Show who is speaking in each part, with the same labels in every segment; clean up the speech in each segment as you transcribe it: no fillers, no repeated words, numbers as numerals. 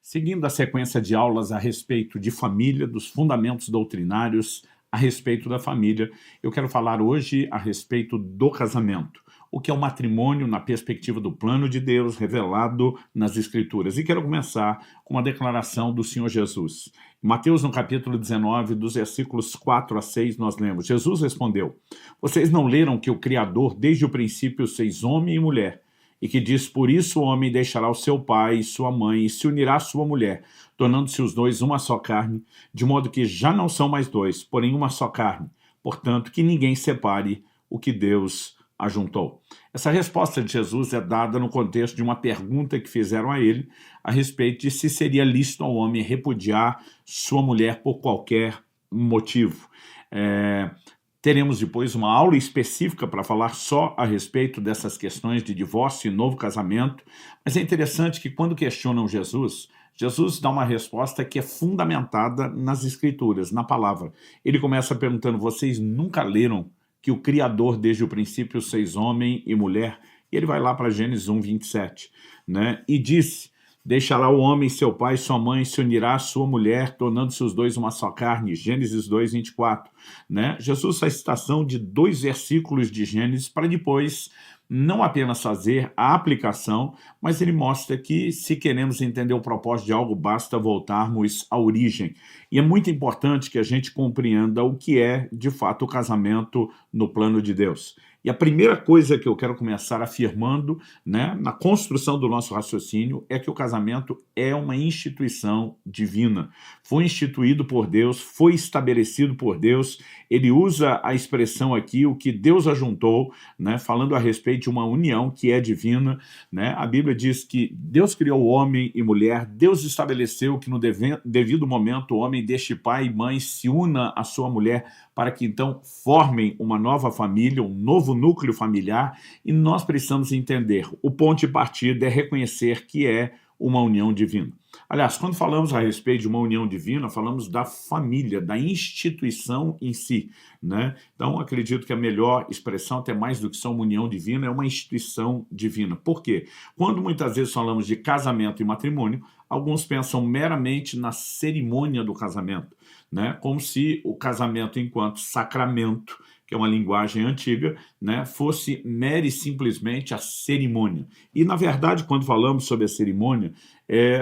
Speaker 1: Seguindo a sequência de aulas a respeito de família, dos fundamentos doutrinários a respeito da família, eu quero falar hoje a respeito do casamento, o que é o matrimônio na perspectiva do plano de Deus revelado nas Escrituras. E quero começar com uma declaração do Senhor Jesus. Em Mateus, no capítulo 19, dos versículos 4 a 6, nós lemos: Jesus respondeu: "Vocês não leram que o Criador desde o princípio fez homem e mulher? E que diz: por isso o homem deixará o seu pai e sua mãe e se unirá à sua mulher, tornando-se os dois uma só carne, de modo que já não são mais dois, porém uma só carne. Portanto, que ninguém separe o que Deus ajuntou." Essa resposta de Jesus é dada no contexto de uma pergunta que fizeram a ele a respeito de se seria lícito ao homem repudiar sua mulher por qualquer motivo. Teremos depois uma aula específica para falar só a respeito dessas questões de divórcio e novo casamento, mas é interessante que quando questionam Jesus, Jesus dá uma resposta que é fundamentada nas Escrituras, na palavra. Ele começa perguntando: vocês nunca leram que o Criador desde o princípio fez homem e mulher? E ele vai lá para Gênesis 1, 27, né? E disse: deixará o homem seu pai e sua mãe, se unirá à sua mulher, tornando-se os dois uma só carne. Gênesis 2, 24. Né? Jesus faz citação de 2 versículos de Gênesis para depois não apenas fazer a aplicação, mas ele mostra que, se queremos entender o propósito de algo, basta voltarmos à origem. E é muito importante que a gente compreenda o que é, de fato, o casamento no plano de Deus. E a primeira coisa que eu quero começar afirmando, né, na construção do nosso raciocínio, é que o casamento é uma instituição divina. Foi instituído por Deus, foi estabelecido por Deus. Ele usa a expressão aqui, o que Deus ajuntou, né, falando a respeito de uma união que é divina. Né? A Bíblia diz que Deus criou homem e mulher, Deus estabeleceu que no devido momento o homem deixe pai e mãe, se una à sua mulher, para que então formem uma nova família, um novo núcleo familiar, e nós precisamos entender. O ponto de partida é reconhecer que é uma união divina. Aliás, quando falamos a respeito de uma união divina, falamos da família, da instituição em si. Né? Então, acredito que a melhor expressão, até mais do que só uma união divina, é uma instituição divina. Por quê? Quando muitas vezes falamos de casamento e matrimônio, alguns pensam meramente na cerimônia do casamento, né? Como se o casamento enquanto sacramento, que é uma linguagem antiga, né, fosse mera e simplesmente a cerimônia. E, na verdade, quando falamos sobre a cerimônia,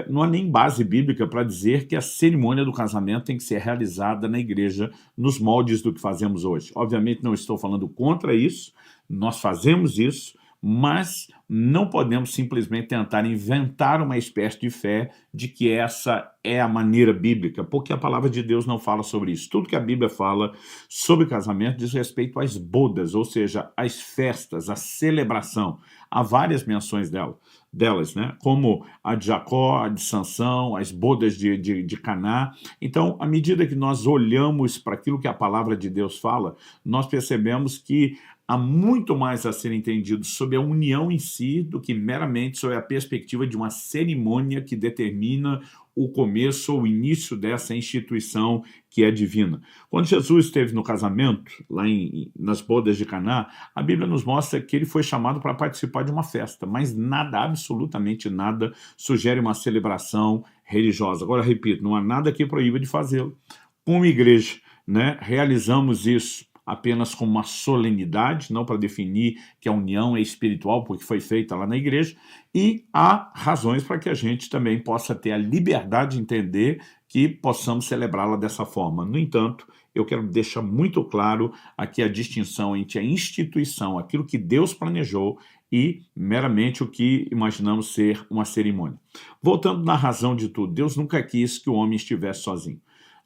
Speaker 1: não há nem base bíblica para dizer que a cerimônia do casamento tem que ser realizada na igreja nos moldes do que fazemos hoje. Obviamente, não estou falando contra isso, nós fazemos isso, mas não podemos simplesmente tentar inventar uma espécie de fé de que essa é a maneira bíblica, porque a palavra de Deus não fala sobre isso. Tudo que a Bíblia fala sobre casamento diz respeito às bodas, ou seja, às festas, à celebração. Há várias menções delas, né? Como a de Jacó, a de Sansão, as bodas de Caná. Então, à medida que nós olhamos para aquilo que a palavra de Deus fala, nós percebemos que há muito mais a ser entendido sobre a união em si do que meramente sobre a perspectiva de uma cerimônia que determina o começo ou o início dessa instituição que é divina. Quando Jesus esteve no casamento, lá nas bodas de Caná, a Bíblia nos mostra que ele foi chamado para participar de uma festa, mas nada, absolutamente nada, sugere uma celebração religiosa. Agora, repito, não há nada que proíba de fazê-lo. Como igreja, né, realizamos isso apenas como uma solenidade, não para definir que a união é espiritual, porque foi feita lá na igreja, e há razões para que a gente também possa ter a liberdade de entender que possamos celebrá-la dessa forma. No entanto, eu quero deixar muito claro aqui a distinção entre a instituição, aquilo que Deus planejou, e meramente o que imaginamos ser uma cerimônia. Voltando na razão de tudo, Deus nunca quis que o homem estivesse sozinho.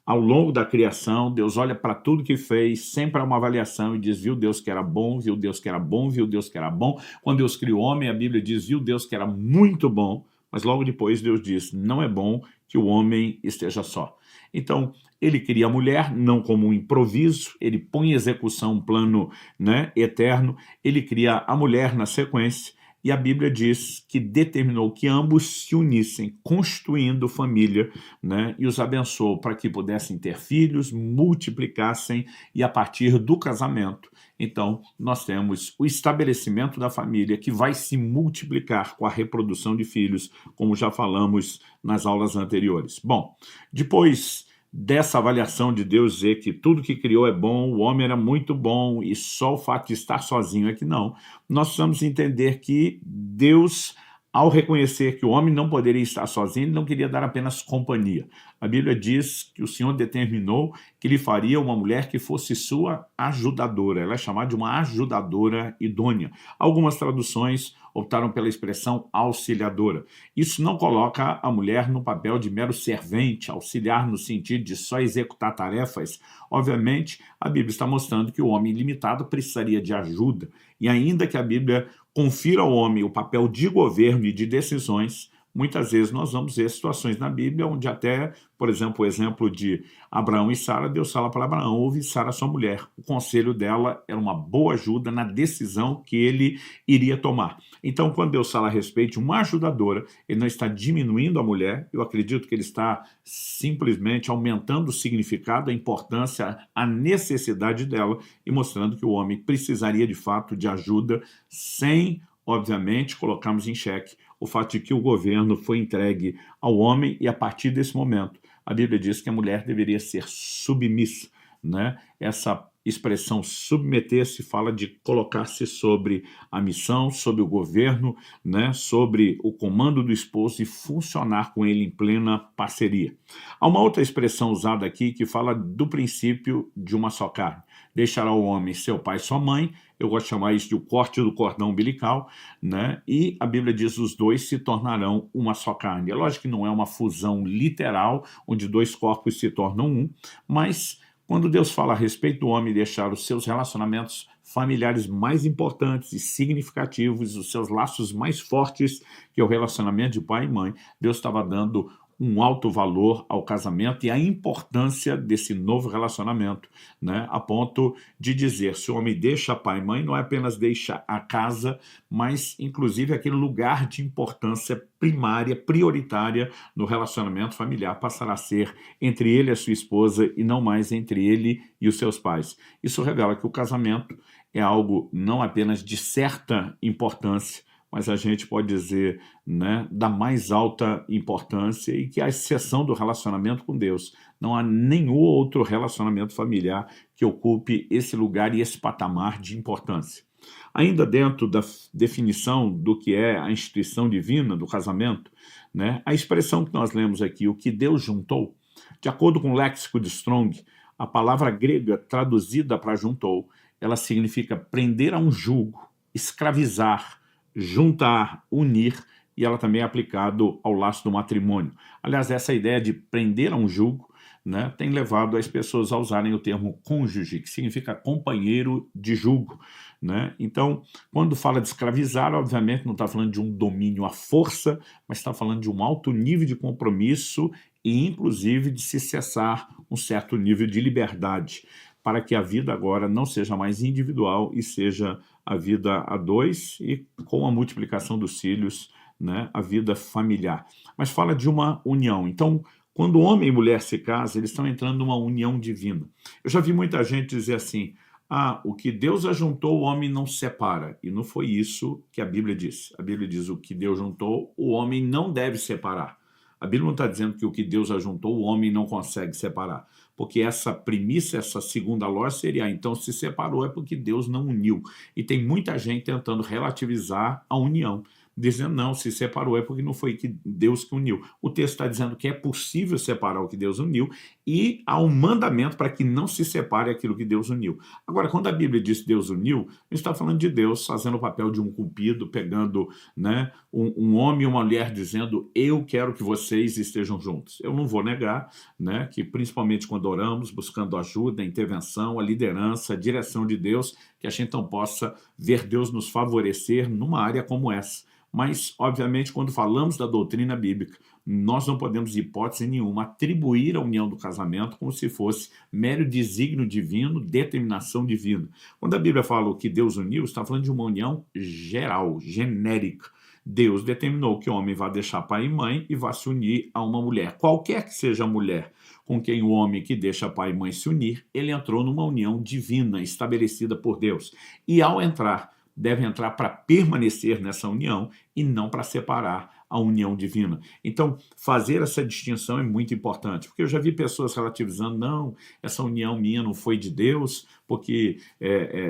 Speaker 1: Ao longo da criação, Deus olha para tudo que fez, sempre há uma avaliação e diz: viu Deus que era bom, viu Deus que era bom, viu Deus que era bom. Quando Deus criou o homem, a Bíblia diz: viu Deus que era muito bom, mas logo depois Deus diz: não é bom que o homem esteja só. Então, ele cria a mulher, não como um improviso, ele põe em execução um plano, né, eterno, ele cria a mulher na sequência, e a Bíblia diz que determinou que ambos se unissem, constituindo família, né, e os abençoou para que pudessem ter filhos, multiplicassem, e a partir do casamento, Então, nós temos o estabelecimento da família que vai se multiplicar com a reprodução de filhos, como já falamos nas aulas anteriores. Bom, depois dessa avaliação de Deus dizer que tudo que criou é bom, o homem era muito bom e só o fato de estar sozinho é que não, nós precisamos entender que Deus, ao reconhecer que o homem não poderia estar sozinho, ele não queria dar apenas companhia. A Bíblia diz que o Senhor determinou que lhe faria uma mulher que fosse sua ajudadora. Ela é chamada de uma ajudadora idônea. Algumas traduções optaram pela expressão auxiliadora. Isso não coloca a mulher no papel de mero servente, auxiliar no sentido de só executar tarefas. Obviamente, a Bíblia está mostrando que o homem limitado precisaria de ajuda. E ainda que a Bíblia confira ao homem o papel de governo e de decisões, muitas vezes nós vamos ver situações na Bíblia onde até, por exemplo, o exemplo de Abraão e Sara, Deus fala para Abraão: ouve Sara, sua mulher. O conselho dela era uma boa ajuda na decisão que ele iria tomar. Então, quando Deus fala a respeito de uma ajudadora, ele não está diminuindo a mulher, eu acredito que ele está simplesmente aumentando o significado, a importância, a necessidade dela e mostrando que o homem precisaria de fato de ajuda sem, obviamente, colocarmos em xeque o fato de que o governo foi entregue ao homem e a partir desse momento a Bíblia diz que a mulher deveria ser submissa, né? Essa expressão submeter-se fala de colocar-se sobre a missão, sobre o governo, né? Sobre o comando do esposo e funcionar com ele em plena parceria. Há uma outra expressão usada aqui que fala do princípio de uma só carne. Deixará o homem seu pai e sua mãe, eu gosto de chamar isso de o corte do cordão umbilical, né? E a Bíblia diz os dois se tornarão uma só carne. É lógico que não é uma fusão literal, onde dois corpos se tornam um, mas quando Deus fala a respeito do homem deixar os seus relacionamentos familiares mais importantes e significativos, os seus laços mais fortes, que é o relacionamento de pai e mãe, Deus estava dando um alto valor ao casamento e a importância desse novo relacionamento, né? A ponto de dizer, se o homem deixa pai e mãe, não é apenas deixa a casa, mas inclusive aquele lugar de importância primária, prioritária no relacionamento familiar passará a ser entre ele e a sua esposa e não mais entre ele e os seus pais. Isso revela que o casamento é algo não apenas de certa importância, mas a gente pode dizer, né, da mais alta importância e que, à exceção do relacionamento com Deus, não há nenhum outro relacionamento familiar que ocupe esse lugar e esse patamar de importância. Ainda dentro da definição do que é a instituição divina do casamento, né, a expressão que nós lemos aqui, o que Deus juntou, de acordo com o léxico de Strong, a palavra grega traduzida para juntou, ela significa prender a um jugo, escravizar, juntar, unir, e ela também é aplicado ao laço do matrimônio. Aliás, essa ideia de prender a um jugo, né, tem levado as pessoas a usarem o termo cônjuge, que significa companheiro de jugo, né? Então, quando fala de escravizar, obviamente não está falando de um domínio à força, mas está falando de um alto nível de compromisso e, inclusive, de se cessar um certo nível de liberdade, para que a vida agora não seja mais individual e seja a vida a dois e com a multiplicação dos filhos, né, a vida familiar. Mas fala de uma união. Então, quando homem e mulher se casam, eles estão entrando numa união divina. Eu já vi muita gente dizer assim, o que Deus ajuntou, o homem não separa. E não foi isso que a Bíblia diz. A Bíblia diz o que Deus juntou, o homem não deve separar. A Bíblia não está dizendo que o que Deus ajuntou, o homem não consegue separar. Porque essa premissa, essa segunda lógica seria, então se separou é porque Deus não uniu. E tem muita gente tentando relativizar a união, dizendo, não, se separou é porque não foi que Deus que uniu. O texto está dizendo que é possível separar o que Deus uniu e há um mandamento para que não se separe aquilo que Deus uniu. Agora, quando a Bíblia diz que Deus uniu, a gente está falando de Deus fazendo o papel de um cupido, pegando, né, um homem e uma mulher dizendo, eu quero que vocês estejam juntos. Eu não vou negar, né, que principalmente quando oramos, buscando ajuda, a intervenção, a liderança, a direção de Deus, que a gente não possa ver Deus nos favorecer numa área como essa. Mas, obviamente, quando falamos da doutrina bíblica, nós não podemos, de hipótese nenhuma, atribuir a união do casamento como se fosse mero desígnio divino, determinação divina. Quando a Bíblia fala o que Deus uniu, está falando de uma união geral, genérica, Deus determinou que o homem vá deixar pai e mãe e vá se unir a uma mulher. Qualquer que seja a mulher com quem o homem que deixa pai e mãe se unir, ele entrou numa união divina estabelecida por Deus. E ao entrar, deve entrar para permanecer nessa união e não para separar a união divina. Então, fazer essa distinção é muito importante, porque eu já vi pessoas relativizando, não, essa união minha não foi de Deus, porque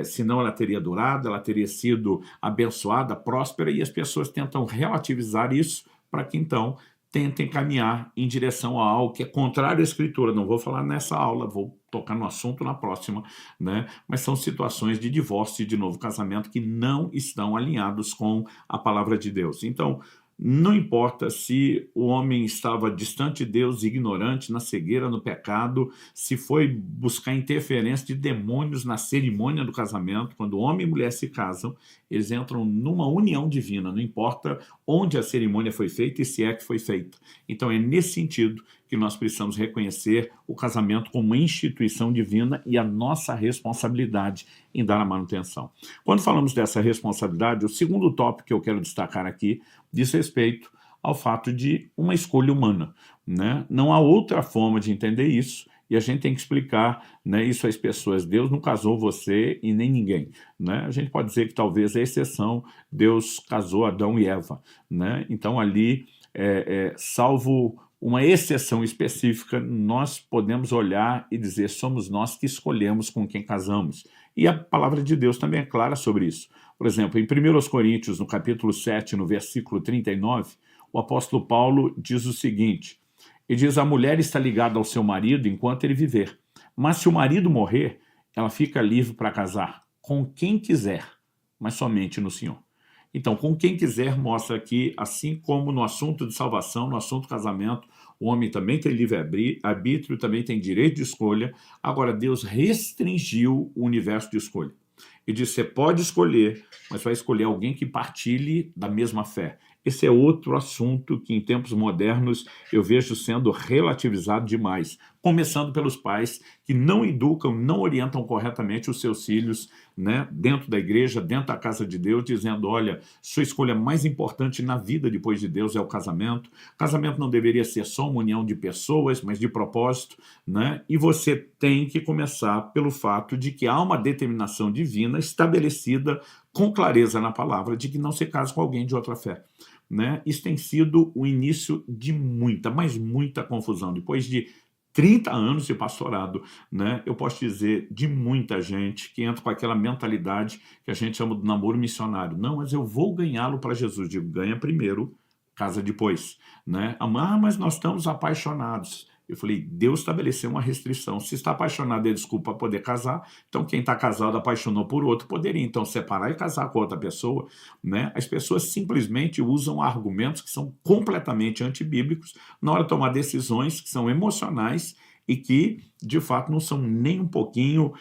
Speaker 1: senão ela teria durado, ela teria sido abençoada, próspera, e as pessoas tentam relativizar isso para que então tentem caminhar em direção a algo que é contrário à Escritura. Não vou falar nessa aula, vou tocar no assunto na próxima, né? Mas são situações de divórcio e de novo casamento que não estão alinhados com a palavra de Deus. Então, não importa se o homem estava distante de Deus, ignorante, na cegueira, no pecado, se foi buscar interferência de demônios na cerimônia do casamento. Quando homem e mulher se casam, eles entram numa união divina, não importa onde a cerimônia foi feita e se é que foi feita. Então é nesse sentido que nós precisamos reconhecer o casamento como uma instituição divina e a nossa responsabilidade em dar a manutenção. Quando falamos dessa responsabilidade, o segundo tópico que eu quero destacar aqui diz respeito ao fato de uma escolha humana, né? Não há outra forma de entender isso, e a gente tem que explicar, né, isso às pessoas. Deus não casou você e nem ninguém, né? A gente pode dizer que talvez a exceção, Deus casou Adão e Eva, né? Então ali, salvo uma exceção específica, nós podemos olhar e dizer, somos nós que escolhemos com quem casamos. E a palavra de Deus também é clara sobre isso. Por exemplo, em 1 Coríntios, no capítulo 7, no versículo 39, o apóstolo Paulo diz o seguinte, ele diz, a mulher está ligada ao seu marido enquanto ele viver, mas se o marido morrer, ela fica livre para casar com quem quiser, mas somente no Senhor. Então, com quem quiser mostra que, assim como no assunto de salvação, no assunto do casamento, o homem também tem livre-arbítrio, também tem direito de escolha. Agora, Deus restringiu o universo de escolha. Ele disse, você pode escolher, mas vai escolher alguém que partilhe da mesma fé. Esse é outro assunto que, em tempos modernos, eu vejo sendo relativizado demais. Começando pelos pais que não educam, não orientam corretamente os seus filhos, né, dentro da igreja, dentro da casa de Deus, dizendo, olha, sua escolha mais importante na vida depois de Deus é o casamento. O casamento não deveria ser só uma união de pessoas, mas de propósito, né? E você tem que começar pelo fato de que há uma determinação divina estabelecida com clareza na palavra de que não se casa com alguém de outra fé, né? Isso tem sido o início de muita, mas muita confusão. Depois de 30 anos de pastorado, né, eu posso dizer de muita gente que entra com aquela mentalidade que a gente chama de namoro missionário. Não, mas eu vou ganhá-lo para Jesus. Digo, ganha primeiro, casa depois, né? Ah, mas nós estamos apaixonados. Eu falei, Deus estabeleceu uma restrição. Se está apaixonado, é desculpa para poder casar. Então, quem está casado apaixonou por outro, poderia então separar e casar com outra pessoa, né? As pessoas simplesmente usam argumentos que são completamente antibíblicos na hora de tomar decisões que são emocionais e que, de fato, não são nem um pouquinho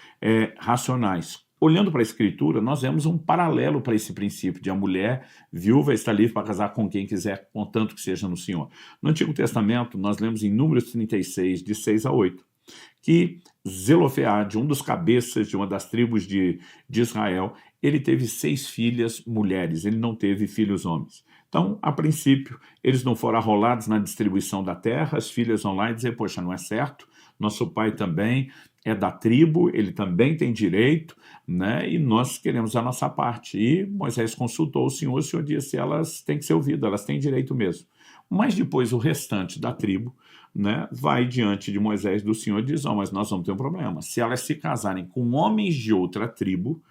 Speaker 1: racionais. Olhando para a Escritura, nós vemos um paralelo para esse princípio de a mulher viúva está livre para casar com quem quiser, contanto que seja no Senhor. No Antigo Testamento, nós lemos em Números 36, de 6 a 8, que Zelofeade, um dos cabeças de uma das tribos de Israel, ele teve 6 filhas mulheres, ele não teve filhos homens. Então, a princípio, eles não foram arrolados na distribuição da terra, as filhas vão lá e dizer, poxa, não é certo, nosso pai também é da tribo, ele também tem direito, né? E nós queremos a nossa parte. E Moisés consultou o Senhor disse, elas têm que ser ouvidas, elas têm direito mesmo. Mas depois o restante da tribo, né, vai diante de Moisés do Senhor e diz, mas nós vamos ter um problema. Se elas se casarem com homens de outra tribo,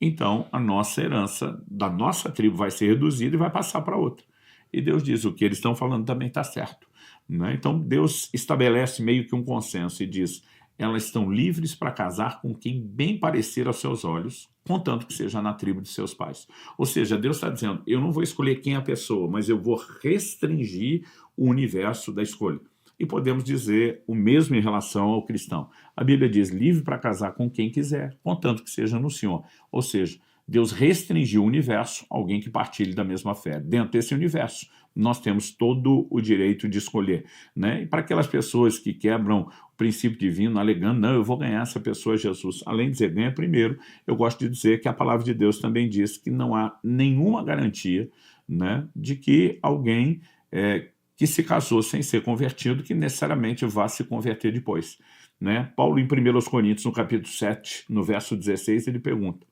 Speaker 1: então a nossa herança da nossa tribo vai ser reduzida e vai passar para outra. E Deus diz, o que eles estão falando também está certo, né? Então Deus estabelece meio que um consenso e diz, elas estão livres para casar com quem bem parecer aos seus olhos, contanto que seja na tribo de seus pais. Ou seja, Deus está dizendo, eu não vou escolher quem é a pessoa, mas eu vou restringir o universo da escolha. E podemos dizer o mesmo em relação ao cristão. A Bíblia diz, livre para casar com quem quiser, contanto que seja no Senhor. Ou seja, Deus restringiu o universo a alguém que partilhe da mesma fé. Dentro desse universo, nós temos todo o direito de escolher, né? E para aquelas pessoas que quebram o princípio divino, alegando, não, eu vou ganhar essa pessoa, Jesus. Além de dizer, ganha primeiro, eu gosto de dizer que a palavra de Deus também diz que não há nenhuma garantia, né, de que alguém que se casou sem ser convertido, que necessariamente vá se converter depois, né? Paulo, em 1 Coríntios, no capítulo 7, no verso 16, ele pergunta: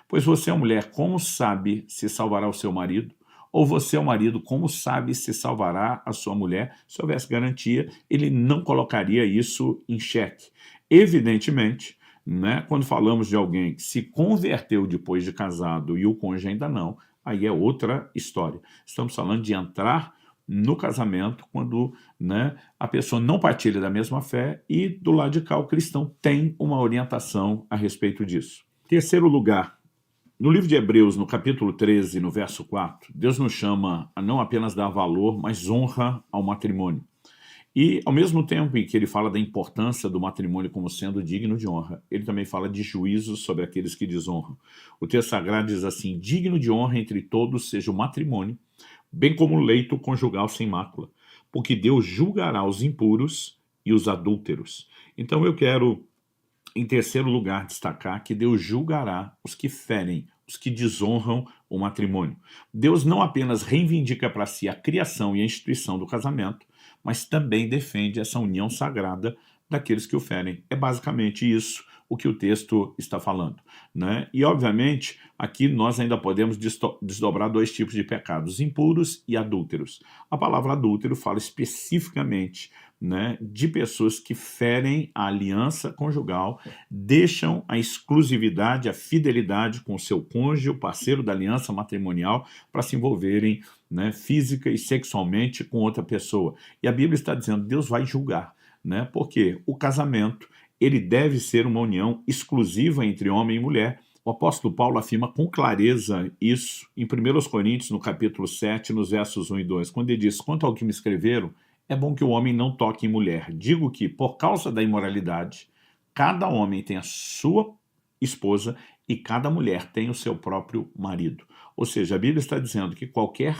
Speaker 1: pois você é mulher, como sabe se salvará o seu marido? Ou você é o marido, como sabe se salvará a sua mulher? Se houvesse garantia, ele não colocaria isso em xeque. Evidentemente, né, quando falamos de alguém que se converteu depois de casado e o cônjuge ainda não, aí é outra história. Estamos falando de entrar no casamento quando, né, a pessoa não partilha da mesma fé e do lado de cá o cristão tem uma orientação a respeito disso. Terceiro lugar, no livro de Hebreus, no capítulo 13, no verso 4, Deus nos chama a não apenas dar valor, mas honra ao matrimônio. E, ao mesmo tempo em que ele fala da importância do matrimônio como sendo digno de honra, ele também fala de juízo sobre aqueles que desonram. O texto sagrado diz assim: digno de honra entre todos seja o matrimônio, bem como o leito conjugal sem mácula, porque Deus julgará os impuros e os adúlteros. Então eu quero, em terceiro lugar, destacar que Deus julgará os que ferem, os que desonram o matrimônio. Deus não apenas reivindica para si a criação e a instituição do casamento, mas também defende essa união sagrada daqueles que o ferem. É basicamente isso o que o texto está falando, né? E, obviamente, aqui nós ainda podemos desdobrar dois tipos de pecados: impuros e adúlteros. A palavra adúltero fala especificamente, né, de pessoas que ferem a aliança conjugal, deixam a exclusividade, a fidelidade com o seu cônjuge, o parceiro da aliança matrimonial, para se envolverem, né, física e sexualmente com outra pessoa. E a Bíblia está dizendo: Deus vai julgar, né? Porque o casamento, ele deve ser uma união exclusiva entre homem e mulher. O apóstolo Paulo afirma com clareza isso em 1 Coríntios, no capítulo 7, nos versos 1 e 2, quando ele diz: quanto ao que me escreveram, é bom que o homem não toque em mulher. Digo que, por causa da imoralidade, cada homem tem a sua esposa e cada mulher tem o seu próprio marido. Ou seja, a Bíblia está dizendo que qualquer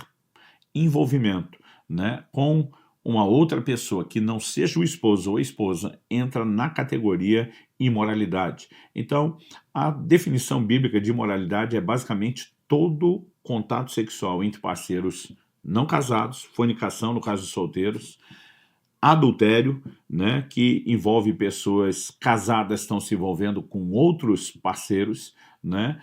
Speaker 1: envolvimento, né, com uma outra pessoa que não seja o esposo ou a esposa entra na categoria imoralidade. Então, a definição bíblica de imoralidade é basicamente todo contato sexual entre parceiros não casados, fornicação no caso de solteiros, adultério, né, que envolve pessoas casadas estão se envolvendo com outros parceiros, né,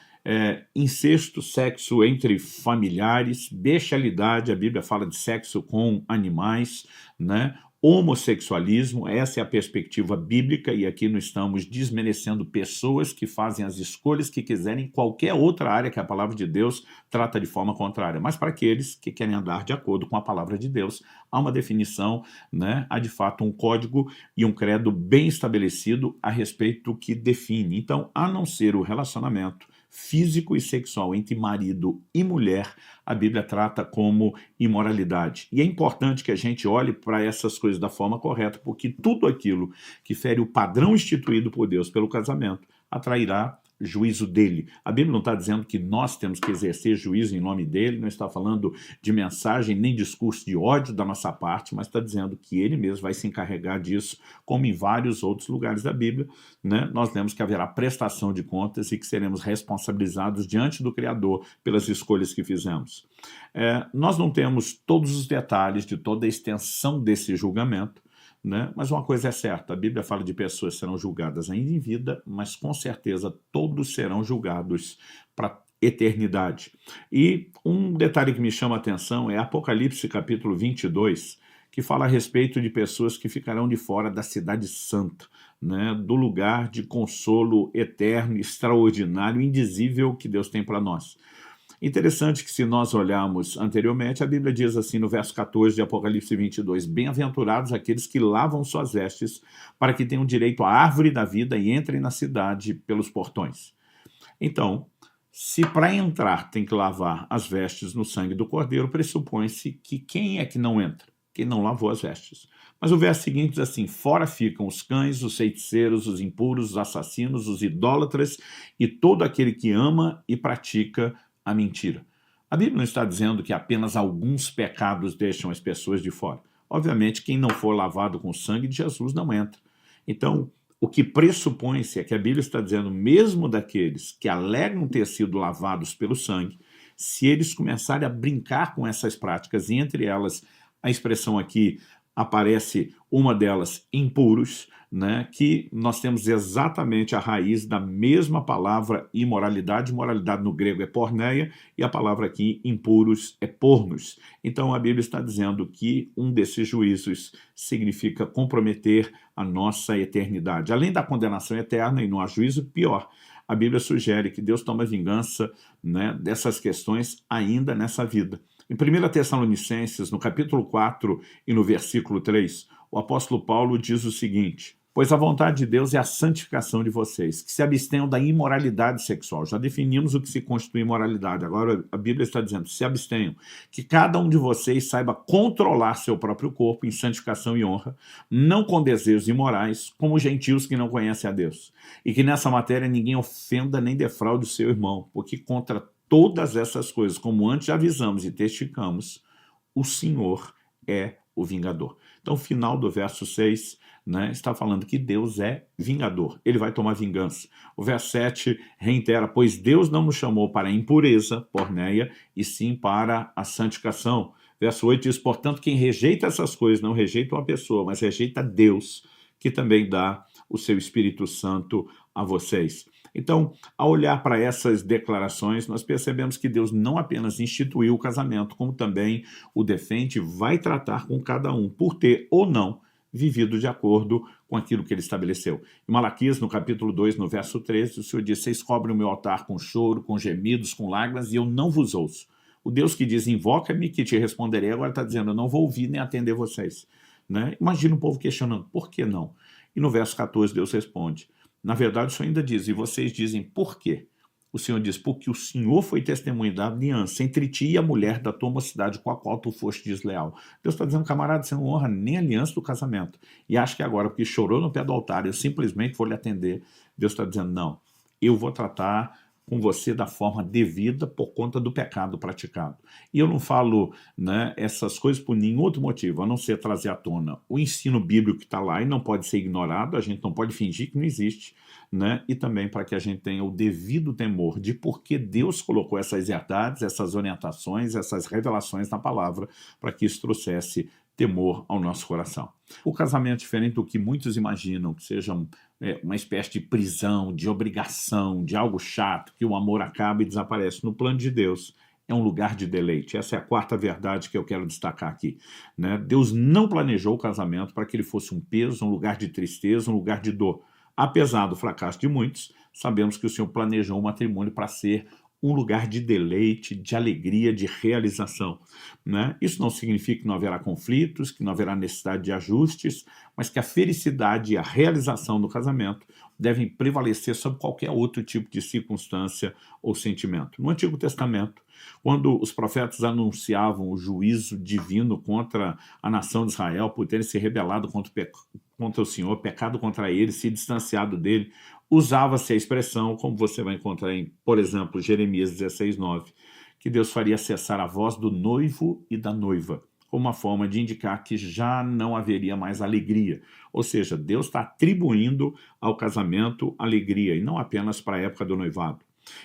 Speaker 1: incesto, sexo entre familiares, bestialidade, a Bíblia fala de sexo com animais, né, homossexualismo, essa é a perspectiva bíblica, e aqui não estamos desmerecendo pessoas que fazem as escolhas que quiserem em qualquer outra área que a palavra de Deus trata de forma contrária, mas para aqueles que querem andar de acordo com a palavra de Deus, há uma definição, né, há de fato um código e um credo bem estabelecido a respeito do que define. Então, a não ser o relacionamento físico e sexual entre marido e mulher, a Bíblia trata como imoralidade. E é importante que a gente olhe para essas coisas da forma correta, porque tudo aquilo que fere o padrão instituído por Deus pelo casamento atrairá juízo dele. A Bíblia não está dizendo que nós temos que exercer juízo em nome dele, não está falando de mensagem nem discurso de ódio da nossa parte, mas está dizendo que ele mesmo vai se encarregar disso, como em vários outros lugares da Bíblia, né? Nós lemos que haverá prestação de contas e que seremos responsabilizados diante do Criador pelas escolhas que fizemos. Nós não temos todos os detalhes de toda a extensão desse julgamento, né? Mas uma coisa é certa, a Bíblia fala de pessoas que serão julgadas ainda em vida, mas com certeza todos serão julgados para eternidade. E um detalhe que me chama a atenção é Apocalipse capítulo 22, que fala a respeito de pessoas que ficarão de fora da cidade santa, né? Do lugar de consolo eterno, extraordinário, indizível que Deus tem para nós. Interessante que, se nós olharmos anteriormente, a Bíblia diz assim no verso 14 de Apocalipse 22, bem-aventurados aqueles que lavam suas vestes para que tenham direito à árvore da vida e entrem na cidade pelos portões. Então, se para entrar tem que lavar as vestes no sangue do Cordeiro, pressupõe-se que quem é que não entra? Quem não lavou as vestes. Mas o verso seguinte diz assim, fora ficam os cães, os feiticeiros, os impuros, os assassinos, os idólatras e todo aquele que ama e pratica a mentira. A Bíblia não está dizendo que apenas alguns pecados deixam as pessoas de fora. Obviamente, quem não for lavado com o sangue de Jesus não entra. Então, o que pressupõe-se é que a Bíblia está dizendo, mesmo daqueles que alegam ter sido lavados pelo sangue, se eles começarem a brincar com essas práticas, e entre elas, a expressão aqui aparece uma delas, impuros, né, que nós temos exatamente a raiz da mesma palavra imoralidade. Moralidade no grego é porneia, e a palavra aqui, impuros, é pornos. Então a Bíblia está dizendo que um desses juízos significa comprometer a nossa eternidade. Além da condenação eterna, e não há juízo, pior, a Bíblia sugere que Deus toma vingança, né, dessas questões ainda nessa vida. Em 1 Tessalonicenses, no capítulo 4 e no versículo 3, o apóstolo Paulo diz o seguinte: pois a vontade de Deus é a santificação de vocês, que se abstenham da imoralidade sexual. Já definimos o que se constitui imoralidade, agora a Bíblia está dizendo, se abstenham, que cada um de vocês saiba controlar seu próprio corpo em santificação e honra, não com desejos imorais, como os gentios que não conhecem a Deus. E que nessa matéria ninguém ofenda nem defraude o seu irmão, porque contra todas essas coisas, como antes avisamos e testificamos, o Senhor é o vingador. Então, o final do verso 6, né, está falando que Deus é vingador. Ele vai tomar vingança. O verso 7 reitera, pois Deus não nos chamou para a impureza, porneia, e sim para a santificação. Verso 8 diz, portanto, quem rejeita essas coisas não rejeita uma pessoa, mas rejeita Deus, que também dá o seu Espírito Santo a vocês. Então, ao olhar para essas declarações, nós percebemos que Deus não apenas instituiu o casamento, como também o defende, vai tratar com cada um, por ter ou não vivido de acordo com aquilo que ele estabeleceu. Em Malaquias, no capítulo 2, no verso 13, o Senhor diz, vocês cobrem o meu altar com choro, com gemidos, com lágrimas, e eu não vos ouço. O Deus que diz, invoca-me que te responderei, agora está dizendo, eu não vou ouvir nem atender vocês. Né? Imagina o povo questionando, por que não? E no verso 14, Deus responde, na verdade, o Senhor ainda diz, e vocês dizem, por quê? O Senhor diz, porque o Senhor foi testemunha da aliança entre ti e a mulher da tua mocidade com a qual tu foste desleal. Deus está dizendo, camarada, você não honra nem a aliança do casamento. E acha que agora, porque chorou no pé do altar, eu simplesmente vou lhe atender. Deus está dizendo, não, eu vou tratar com você da forma devida por conta do pecado praticado. E eu não falo, né, essas coisas por nenhum outro motivo, a não ser trazer à tona o ensino bíblico que está lá e não pode ser ignorado, a gente não pode fingir que não existe, né, e também para que a gente tenha o devido temor de por que Deus colocou essas verdades, essas orientações, essas revelações na palavra, para que isso trouxesse temor ao nosso coração. O casamento, diferente do que muitos imaginam, que seja uma espécie de prisão, de obrigação, de algo chato, que o amor acaba e desaparece. No plano de Deus, é um lugar de deleite. Essa é a quarta verdade que eu quero destacar aqui. Né? Deus não planejou o casamento para que ele fosse um peso, um lugar de tristeza, um lugar de dor. Apesar do fracasso de muitos, sabemos que o Senhor planejou o matrimônio para ser um lugar de deleite, de alegria, de realização. Né? Isso não significa que não haverá conflitos, que não haverá necessidade de ajustes, mas que a felicidade e a realização do casamento devem prevalecer sobre qualquer outro tipo de circunstância ou sentimento. No Antigo Testamento, quando os profetas anunciavam o juízo divino contra a nação de Israel por terem se rebelado contra o Senhor, pecado contra ele, se distanciado dele, usava-se a expressão, como você vai encontrar em, por exemplo, Jeremias 16:9, que Deus faria cessar a voz do noivo e da noiva, como uma forma de indicar que já não haveria mais alegria. Ou seja, Deus está atribuindo ao casamento alegria, e não apenas para a época do noivado.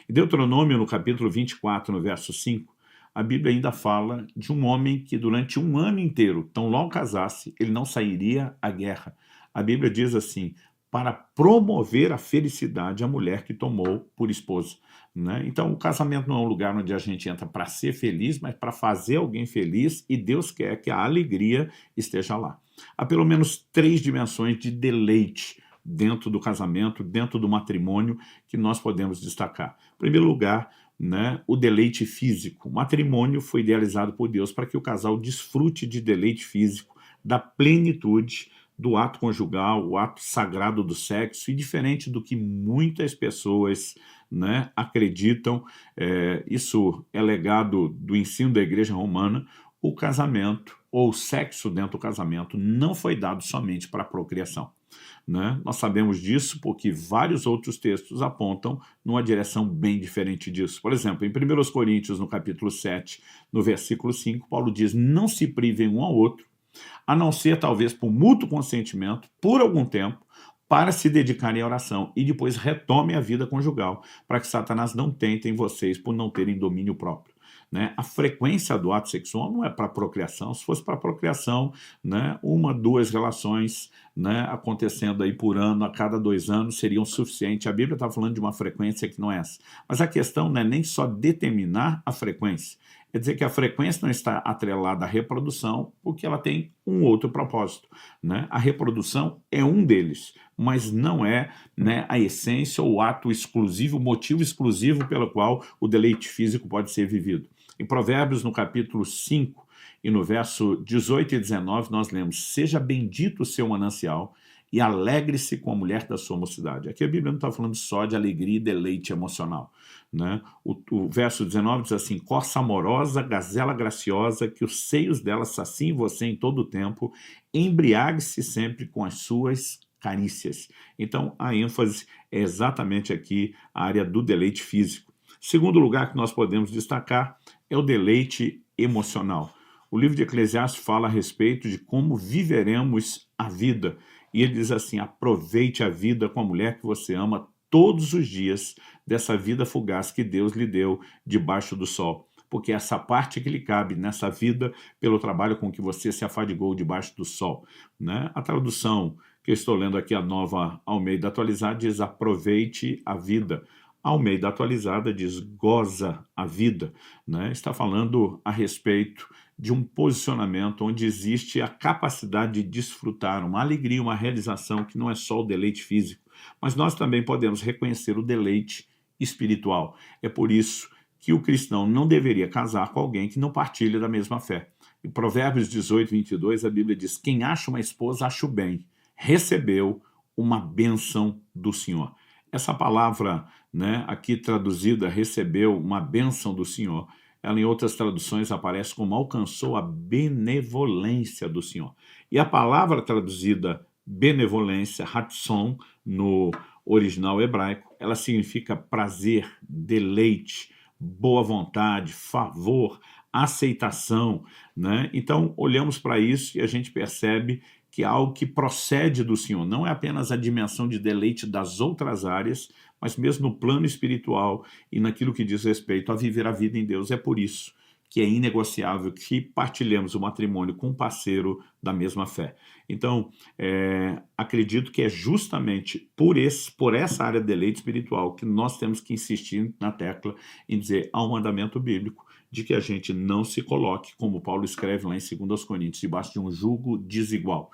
Speaker 1: Em Deuteronômio, no capítulo 24, no verso 5, a Bíblia ainda fala de um homem que durante um ano inteiro, tão logo casasse, ele não sairia à guerra. A Bíblia diz assim, para promover a felicidade à mulher que tomou por esposa. Né? Então, o casamento não é um lugar onde a gente entra para ser feliz, mas para fazer alguém feliz, e Deus quer que a alegria esteja lá. Há pelo menos 3 dimensões de deleite dentro do casamento, dentro do matrimônio, que nós podemos destacar. Em primeiro lugar, né, o deleite físico. O matrimônio foi idealizado por Deus para que o casal desfrute de deleite físico, da plenitude do ato conjugal, o ato sagrado do sexo, e diferente do que muitas pessoas, né, acreditam, isso é legado do ensino da Igreja Romana, o casamento, ou o sexo dentro do casamento, não foi dado somente para a procriação. Né? Nós sabemos disso porque vários outros textos apontam numa direção bem diferente disso. Por exemplo, em 1 Coríntios, no capítulo 7, no versículo 5, Paulo diz, não se privem um ao outro, a não ser talvez por mútuo consentimento, por algum tempo, para se dedicarem à oração e depois retomem a vida conjugal, para que Satanás não tente em vocês por não terem domínio próprio. né? A frequência do ato sexual não é para procriação. Se fosse para procriação, né, 1, 2 relações, né, acontecendo aí por ano, a cada 2 anos, seriam suficiente. A Bíblia está falando de uma frequência que não é essa. Mas a questão não é nem só determinar a frequência, quer dizer que a frequência não está atrelada à reprodução, porque ela tem um outro propósito, né? A reprodução é um deles, mas não é, né, a essência ou o ato exclusivo, o motivo exclusivo pelo qual o deleite físico pode ser vivido. Em Provérbios, no capítulo 5, e no verso 18 e 19, nós lemos: seja bendito o seu manancial e alegre-se com a mulher da sua mocidade. Aqui a Bíblia não está falando só de alegria e deleite emocional, né? O verso 19 diz assim: corça amorosa, gazela graciosa, que os seios dela saciem você em todo o tempo, embriague-se sempre com as suas carícias. Então, a ênfase é exatamente aqui a área do deleite físico. Segundo lugar que nós podemos destacar é o deleite emocional. O livro de Eclesiastes fala a respeito de como viveremos a vida. E ele diz assim: aproveite a vida com a mulher que você ama todos os dias dessa vida fugaz que Deus lhe deu debaixo do sol. Porque essa parte que lhe cabe nessa vida pelo trabalho com que você se afadigou debaixo do sol, né? A tradução que eu estou lendo aqui, a Nova Almeida Atualizada, diz: aproveite a vida. A Almeida Atualizada diz: goza a vida, né? Está falando a respeito de um posicionamento onde existe a capacidade de desfrutar uma alegria, uma realização que não é só o deleite físico, mas nós também podemos reconhecer o deleite espiritual. É por isso que o cristão não deveria casar com alguém que não partilha da mesma fé. Em Provérbios 18, 22, a Bíblia diz: quem acha uma esposa, acha o bem, recebeu uma bênção do Senhor. Essa palavra, né, aqui traduzida, recebeu uma bênção do Senhor, ela em outras traduções aparece como alcançou a benevolência do Senhor. E a palavra traduzida benevolência, ratson, no original hebraico, ela significa prazer, deleite, boa vontade, favor, aceitação, né? Então, olhamos para isso e a gente percebe que é algo que procede do Senhor. Não é apenas a dimensão de deleite das outras áreas, mas mesmo no plano espiritual e naquilo que diz respeito a viver a vida em Deus. É por isso que é inegociável que partilhemos o matrimônio com um parceiro da mesma fé. Então, acredito que é justamente por essa área de deleite espiritual que nós temos que insistir na tecla em dizer há um mandamento bíblico de que a gente não se coloque, como Paulo escreve lá em 2 Coríntios, debaixo de um jugo desigual.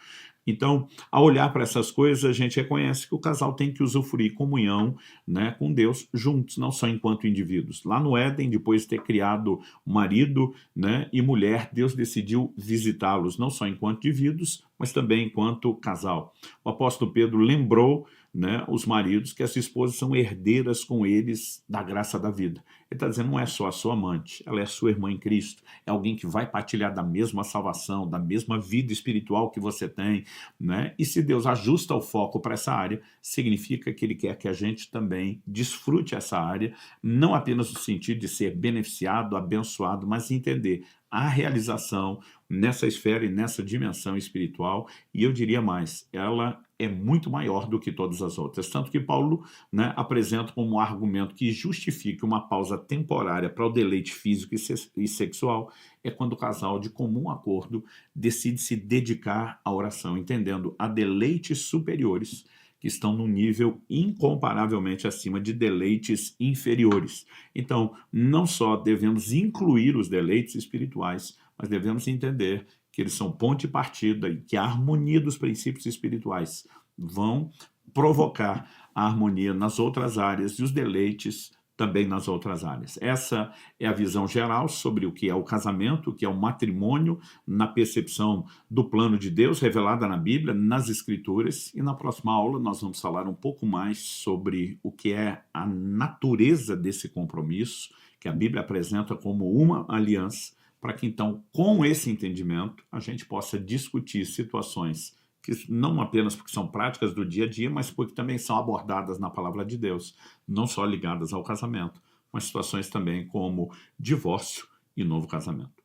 Speaker 1: Então, ao olhar para essas coisas, a gente reconhece que o casal tem que usufruir comunhão, né, com Deus juntos, não só enquanto indivíduos. Lá no Éden, depois de ter criado marido, né, e mulher, Deus decidiu visitá-los, não só enquanto indivíduos, mas também enquanto casal. O apóstolo Pedro lembrou, né, os maridos que as esposas são herdeiras com eles da graça da vida. Ele está dizendo, não é só a sua amante, ela é a sua irmã em Cristo, é alguém que vai partilhar da mesma salvação, da mesma vida espiritual que você tem, né? E se Deus ajusta o foco para essa área, significa que Ele quer que a gente também desfrute essa área, não apenas no sentido de ser beneficiado, abençoado, mas entender a realização nessa esfera e nessa dimensão espiritual, e eu diria mais, ela é muito maior do que todas as outras. Tanto que Paulo, né, apresenta como argumento que justifica uma pausa temporária para o deleite físico e sexual é quando o casal, de comum acordo, decide se dedicar à oração, entendendo a deleites superiores que estão num nível incomparavelmente acima de deleites inferiores. Então, não só devemos incluir os deleites espirituais, mas devemos entender que eles são ponto de partida e que a harmonia dos princípios espirituais vão provocar a harmonia nas outras áreas e os deleites também nas outras áreas. Essa é a visão geral sobre o que é o casamento, o que é o matrimônio, na percepção do plano de Deus revelada na Bíblia, nas Escrituras, e na próxima aula nós vamos falar um pouco mais sobre o que é a natureza desse compromisso, que a Bíblia apresenta como uma aliança, para que então, com esse entendimento, a gente possa discutir situações que não apenas porque são práticas do dia a dia, mas porque também são abordadas na palavra de Deus, não só ligadas ao casamento, mas situações também como divórcio e novo casamento.